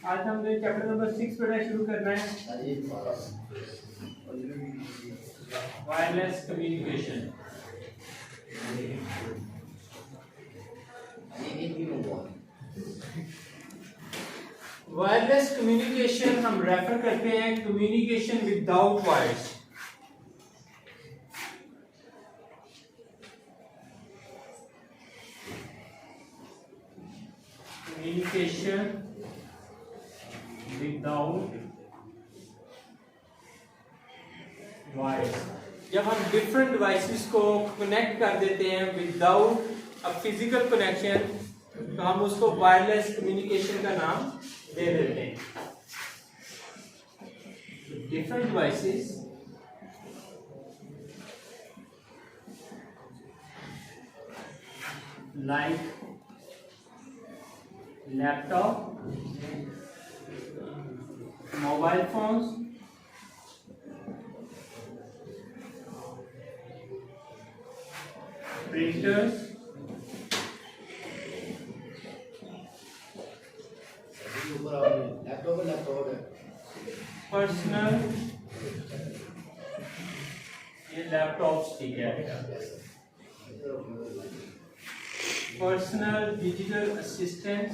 आज हमने chapter number 6 पढ़ना शुरू करना है, वायरलेस कम्युनिकेशन। वायरलेस कम्युनिकेशन हम रेफर करते हैं communication without wires. Communication without wires, जब हम डिफरेंट डिवाइसेस को कनेक्ट कर देते हैं विदाउट अ फिजिकल कनेक्शन, तो हम उसको वायरलेस कम्युनिकेशन का नाम दे देते हैं। Different devices like laptop, mobile phones, printers, personal, ये लैपटॉप्स ठीक है, पर्सनल डिजिटल असिस्टेंट,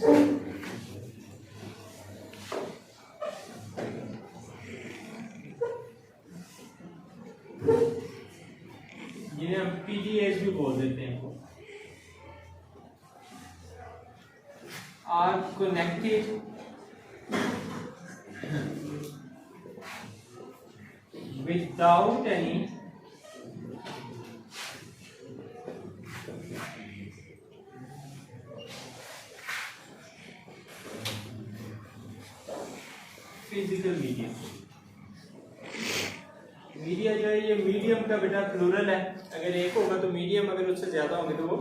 जिन्हें हम पीडीएस भी बोल देते हैं, are connected without any physical medium. Media जो है ये मीडियम का बेटा प्लूरल है, अगर एक होगा तो मीडियम, अगर उससे ज्यादा होंगे तो वो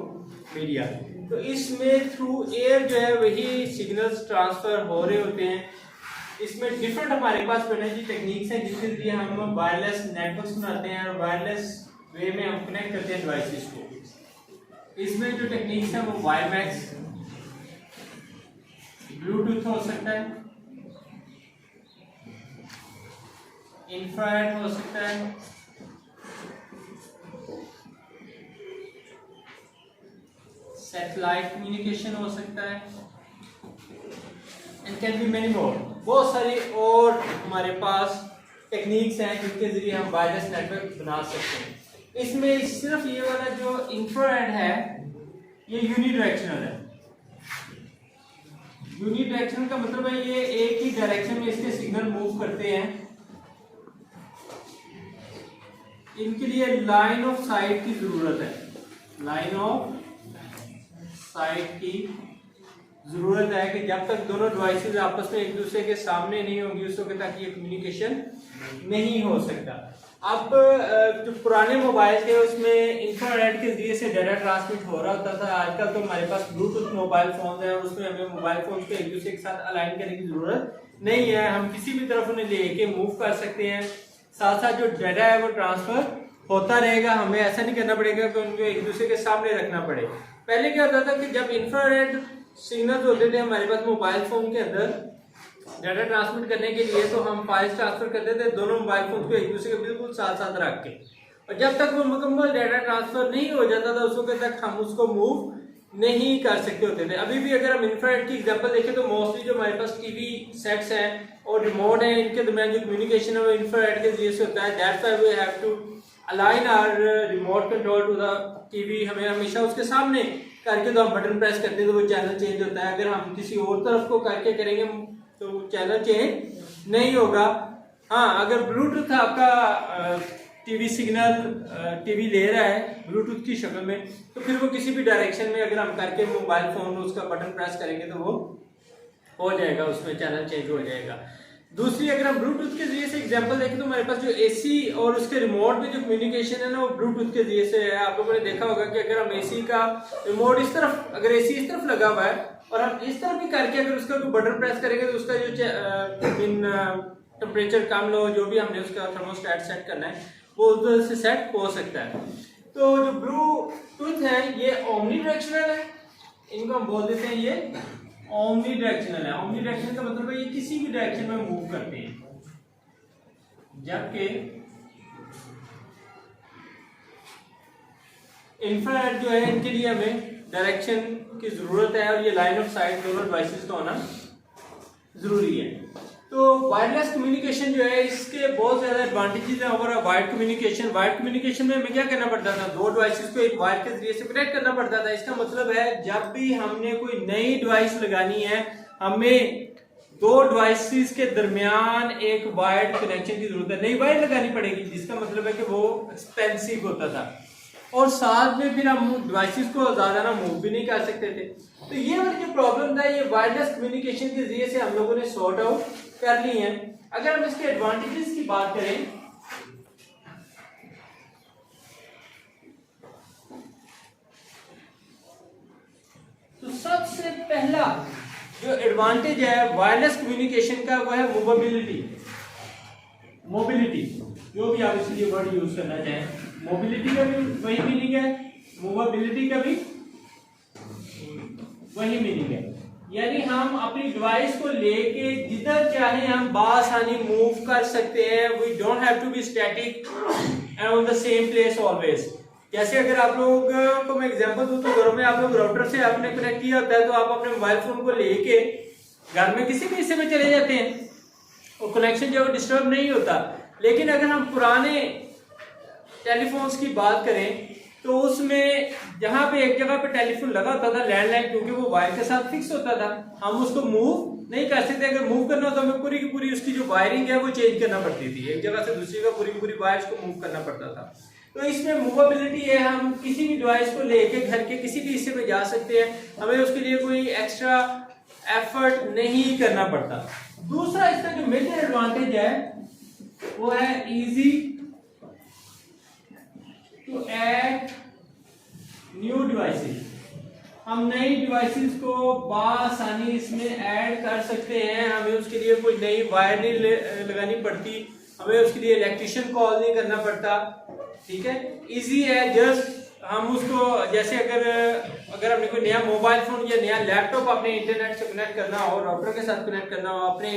मीडिया। तो इसमें थ्रू एयर जो है वही सिग्नल्स ट्रांसफर हो रहे होते हैं। इसमें डिफरेंट हमारे पास एनर्जी टेक्निक्स हैं जिसके जरिए हम वायरलेस नेटवर्क्स बनाते हैं और वायरलेस वे में हम कनेक्ट करते हैं डिवाइसेस को। इसमें जो टेक्निक्स हैं वो वाईमैक्स, ब्लूटूथ हो सकता है, इंफ्रारेड हो सकता है, सैटेलाइट कम्युनिकेशन हो सकता है, and can be many more. बहुत सारी और हमारे पास टेक्निक्स हैं जिनके जरिए हम वायरलेस नेटवर्क बना सकते हैं। इसमें सिर्फ ये वाला जो इंफ्रारेड है ये यूनिडायरेक्शनल है। यूनिडायरेक्शनल का मतलब है ये एक ही डायरेक्शन में इसके सिग्नल मूव करते हैं। इनके लिए लाइन ऑफ साइट की जरूरत है, लाइन ऑफ साइट की जरूरत है कि जब तक दोनों डिवाइसेस आपस में एक दूसरे के सामने नहीं होंगी उस वक्त तक ये कम्युनिकेशन नहीं हो सकता। अब जो पुराने मोबाइल थे उसमें इंफ्रारेड के जरिए से डाटा ट्रांसमिट हो रहा होता था। आजकल तो हमारे पास ब्लूटूथ मोबाइल फोन है और उसमें हमें मोबाइल फोन को एक दूसरे के साथ अलाइन करने की जरूरत नहीं है, हम किसी भी तरफ उन्हें लेके मूव कर सकते हैं। साथ साथ जो डाटा है वो ट्रांसफर होता रहेगा, हमें ऐसा नहीं करना पड़ेगा कि उनको एक दूसरे के सामने रखना पड़े। पहले क्या होता था कि जब इंफ्रारेड सिग्नल्स होते थे हमारे पास मोबाइल फोन के अंदर डाटा ट्रांसमिट करने के लिए, तो हम फाइल्स ट्रांसफर करते थे दोनों मोबाइल फोन को एक दूसरे के बिल्कुल साथ साथ रख के, और जब तक वो मुकम्मल डाटा ट्रांसफर नहीं हो जाता था उस वक्त तक हम उसको मूव नहीं कर सकते होते थे। अभी भी अगर हम इंफ्रारेड की एग्जांपल देखें तो मोस्टली जो हमारे पास टीवी सेट्स हैं और रिमोट है, इनके दरमियान जो कम्युनिकेशन है वो इंफ्रारेड के जरिए से होता है। That's why we have to align our remote control to the TV. हमें हमेशा उसके सामने करके तो हम बटन प्रेस करते हैं तो वो चैनल चेंज होता है। अगर हम किसी और तरफ को करके करेंगे तो चैनल चेंज नहीं होगा। हाँ, अगर ब्लूटूथ आपका टीवी सिग्नल टीवी ले रहा है ब्लूटूथ की शक्ल में, तो फिर वो किसी भी डायरेक्शन में अगर हम करके मोबाइल फोन उसका बटन प्रेस करेंगे तो वो हो जाएगा, उसमें चैनल चेंज हो जाएगा। दूसरी अगर हम ब्लूटूथ के जरिए से एग्जांपल देखें तो हमारे पास जो एसी और उसके रिमोट में जो कम्युनिकेशन है ना वो ब्लूटूथ के जरिए से है। आप लोगों ने देखा होगा कि अगर हम एसी का रिमोट इस तरफ, अगर एसी इस तरफ लगा हुआ है और हम इस तरफ भी करके अगर उसका कोई बटन प्रेस करेंगे तो उसका जो टेम्परेचर कम लो जो भी हमने उसका थर्मोस्टेट सेट करना है वो उधर से सेट हो सकता है। तो जो ब्लूटूथ है ये ओमनी डायरेक्शनल है, इनको हम बोल देते हैं ये ओमनी डायरेक्शनल है। ओमनी डायरेक्शनल का मतलब है ये किसी भी डायरेक्शन में मूव करते हैं, जबकि इंफ्रारेड जो है इनके लिए हमें डायरेक्शन की जरूरत है और ये लाइन ऑफ साइट दोनों डिवाइसेस का होना जरूरी है। तो वायरलेस कम्युनिकेशन जो है इसके बहुत ज्यादा एडवांटेजेस हैं over wired communication. Wired communication में हमें क्या करना पड़ता था, दो डिवाइसेस को एक वायर के जरिए से कनेक्ट करना पड़ता था। इसका मतलब है जब भी हमने कोई नई डिवाइस लगानी है हमें दो डिवाइसेस के दरमियान एक वायर्ड कनेक्शन की जरूरत है, नई वायर लगानी पड़ेगी, जिसका मतलब है कि वो एक्सपेंसिव होता था और साथ में फिर हम डिवाइसेस को ज्यादा ना मूव भी नहीं कर सकते थे। तो ये वाली जो प्रॉब्लम था ये वायरलेस कम्युनिकेशन के जरिए से हम लोगों ने सॉर्ट आउट कर ली है। अगर हम इसके एडवांटेजेस की बात करें तो सबसे पहला जो एडवांटेज है वायरलेस कम्युनिकेशन का वो है मूवेबिलिटी। मोबिलिटी, जो भी आप इसके लिए वर्ड यूज करना चाहें, मोबिलिटी का भी वही मीनिंग है, मूवेबिलिटी का भी वही मीनिंग है। यानी हम अपनी डिवाइस को लेके जिधर चाहे हम बासानी मूव कर सकते हैं। We don't have to be static and on the same place always. जैसे अगर आप लोग को मैं एग्जांपल दूं तो घरों में आप लोग राउटर से आपने कनेक्ट किया होता है तो आप अपने मोबाइल फोन को लेके घर में किसी भी हिस्से में चले जाते हैं और कनेक्शन जो डिस्टर्ब नहीं होता। लेकिन अगर हम पुराने टेलीफोन्स की बात करें तो उसमें जहां पे एक जगह पे टेलीफोन लगा होता था लैंडलाइन, क्योंकि वो वायर के साथ फिक्स होता था, हम उसको मूव नहीं कर सकते। अगर मूव करना हो तो हमें पूरी की पूरी उसकी जो वायरिंग है वो चेंज करना पड़ती थी, एक जगह से दूसरी जगह पूरी की पूरी वायर्स को मूव करना पड़ता था। तो इसमें मूवेबिलिटी है, हम किसी भी डिवाइस को लेके घर के किसी भी हिस्से में जा सकते हैं, हमें उसके लिए कोई एक्स्ट्रा एफर्ट नहीं करना पड़ता। दूसरा इसका जो मेजर एडवांटेज है वो है easy to add new devices. हम नई डिवाइसेस को बासानी इसमें ऐड कर सकते हैं, हमें उसके लिए कोई नई वायर नहीं लगानी पड़ती, हमें उसके लिए इलेक्ट्रिशियन कॉल नहीं करना पड़ता। ठीक है, इजी है। जस्ट हम उसको जैसे अगर हमने कोई नया मोबाइल फोन या नया लैपटॉप अपने इंटरनेट से कनेक्ट करना हो, राउटर के साथ कनेक्ट करना हो, अपने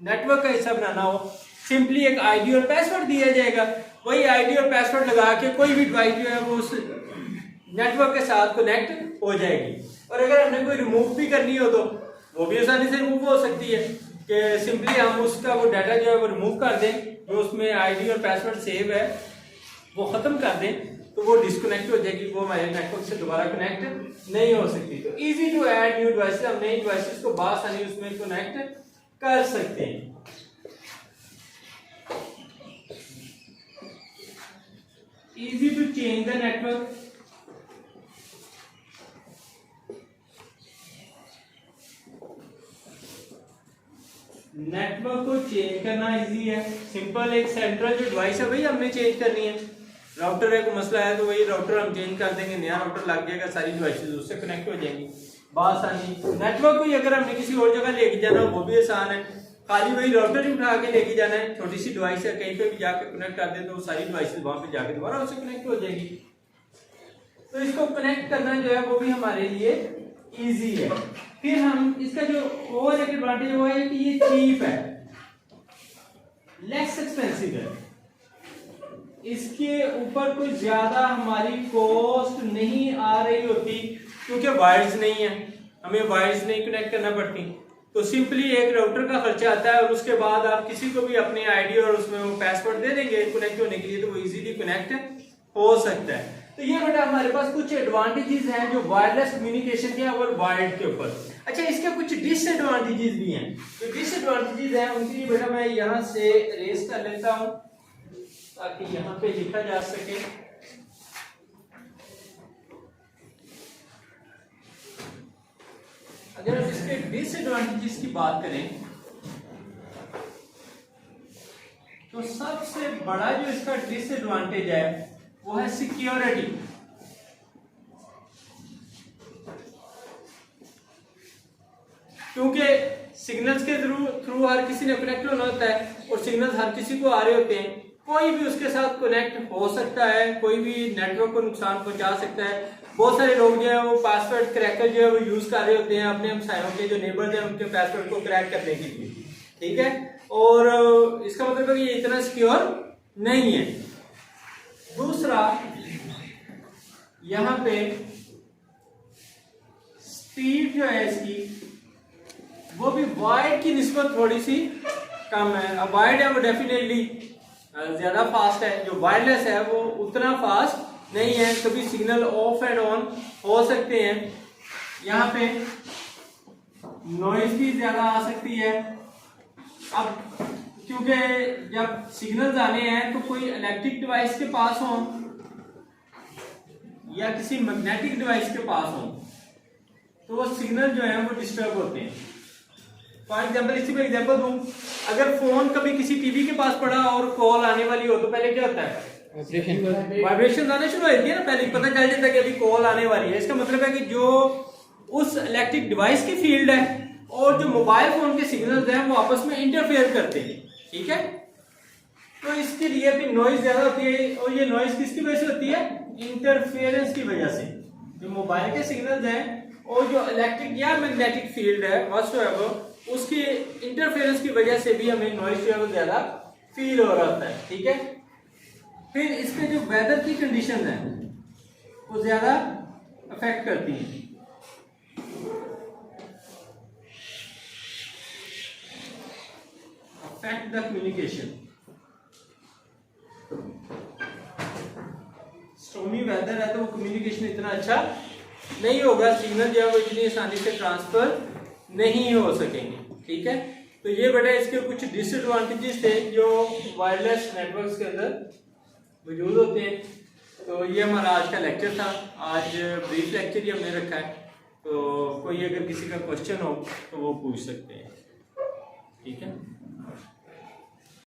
नेटवर्क का हिस्सा बनाना हो, सिंपली एक आईडी और पासवर्ड दिया जाएगा, वही आईडी और पासवर्ड लगा के कोई भी डिवाइस जो है वो उस नेटवर्क के साथ कनेक्ट हो जाएगी। और अगर हमने कोई रिमूव भी करनी हो तो वो भी आसानी से रिमूव हो सकती है कि सिंपली हम उसका वो डाटा जो है वो रिमूव कर दें, जो उसमें आईडी और पासवर्ड सेव है वो खत्म कर दें तो वो डिस्कनेक्ट हो जाएगी, वो हमारे नेटवर्क से दोबारा कनेक्ट नहीं हो सकती। तो easy to add new devices, हम नई डिवाइसेस को बासानी उसमें कनेक्ट कर सकते हैं। Easy to change the network, network को चेंज करना इजी है, सिंपल। एक सेंट्रल जो डिवाइस है वही हमने चेंज करनी है, राउटर है कोई मसला है तो वही राउटर हम चेंज कर देंगे, नया राउटर लग जाएगा, सारी डिवाइसेस उससे कनेक्ट हो जाएंगी बासानी। नेटवर्क को अगर हमने किसी और जगह लेके जाना हो वो भी आसान है, खाली वही राउटर ही उठा के लेके जाना है, छोटी सी डिवाइस है कहीं पे भी जाके कनेक्ट कर दे तो सारी डिवाइसेस वहां पे जाके दोबारा उससे कनेक्ट हो जाएगी। तो इसको कनेक्ट करना जो है वो भी हमारे लिए इजी है। फिर हम इसका जो और एक एडवांटेज वो है कि ये चीप है, लेस एक्सपेंसिव है, इसके ऊपर कोई ज्यादा हमारी कॉस्ट नहीं आ रही होती क्योंकि वायर्स नहीं है, हमें वायर्स नहीं कनेक्ट करना पड़ती। तो सिंपली एक राउटर का खर्चा आता है और उसके बाद आप किसी को भी अपनी आईडी और उसमें वो पासवर्ड दे देंगे कनेक्ट होने के लिए, तो वो इजीली कनेक्ट हो सकता है। तो ये बेटा हमारे पास कुछ एडवांटेजेस हैं जो वायरलेस कम्युनिकेशन के और वायर्ड के ऊपर। अच्छा, इसके कुछ डिसएडवांटेजेस भी हैं। जो डिसएडवांटेजेस हैं उनके लिए बेटा मैं यहाँ से रेस कर लेता हूँ ताकि यहाँ पे लिखा जा सके। अगर हम इसके डिसएडवांटेजेस की बात करें तो सबसे बड़ा जो इसका डिसएडवांटेज है वो है सिक्योरिटी। क्योंकि सिग्नल्स के थ्रू हर किसी ने कनेक्ट होना होता है और सिग्नल्स हर किसी को आ रहे होते हैं, कोई भी उसके साथ कनेक्ट हो सकता है, कोई भी नेटवर्क को नुकसान पहुंचा सकता है, बहुत सारे लोग जो है वो पासवर्ड क्रैकर जो है वो यूज कर रहे होते हैं अपने हमसायों के जो नेबर्स हैं उनके पासवर्ड को क्रैक करने के लिए, ठीक है। और इसका मतलब है कि ये इतना सिक्योर नहीं है। दूसरा, यहां पे स्पीड जो है इसकी वो भी वायर्ड की निस्बत थोड़ी सी कम है। अब वायर्ड है वो डेफिनेटली ज्यादा फास्ट है, जो वायरलेस है वो उतना फास्ट नहीं है, कभी सिग्नल ऑफ एंड ऑन हो सकते हैं। यहाँ पे नॉइज भी ज्यादा आ सकती है। अब क्योंकि जब सिग्नल्स आने हैं तो कोई इलेक्ट्रिक डिवाइस के पास हो या किसी मैग्नेटिक डिवाइस के पास हो तो वो सिग्नल जो है वो डिस्टर्ब होते हैं। फॉर एग्जाम्पल, इसी में एग्जाम्पल दूं, अगर फोन कभी किसी टीवी के पास पड़ा और कॉल आने वाली हो तो पहले क्या होता है, वाइब्रेशन आना शुरू होती है ना, पहले पता चल जाता है कि अभी कॉल आने वाली है। इसका मतलब है कि जो उस इलेक्ट्रिक डिवाइस की फील्ड है और जो मोबाइल फोन के सिग्नल्स हैं वो आपस में इंटरफेयर करते हैं, ठीक है। तो इसके लिए भी नॉइज ज्यादा होती है, और ये नॉइज किसकी वजह से होती है, इंटरफेरेंस की वजह से। जो मोबाइल के सिग्नल्स हैं और जो इलेक्ट्रिक या मैग्नेटिक फील्ड है व्हाटसोएवर उसके इंटरफेरेंस की वजह से भी हमें नॉइज जो है वो ज्यादा फील हो रहा होता है, ठीक है। फिर इसके जो वेदर की कंडीशन है वो ज्यादा अफेक्ट करती है। Affect the communication. Stormy weather है तो वो कम्युनिकेशन इतना अच्छा नहीं होगा, सिग्नल जो है वो इतनी आसानी से ट्रांसफर नहीं हो सकेंगे, ठीक है। तो ये बेटा इसके कुछ डिसएडवांटेजेस थे जो वायरलेस नेटवर्क्स के अंदर मौजूद होते हैं। तो ये हमारा आज का लेक्चर था। आज ब्रीफ लेक्चर ही हमने रखा है, तो कोई अगर किसी का क्वेश्चन हो तो वो पूछ सकते हैं।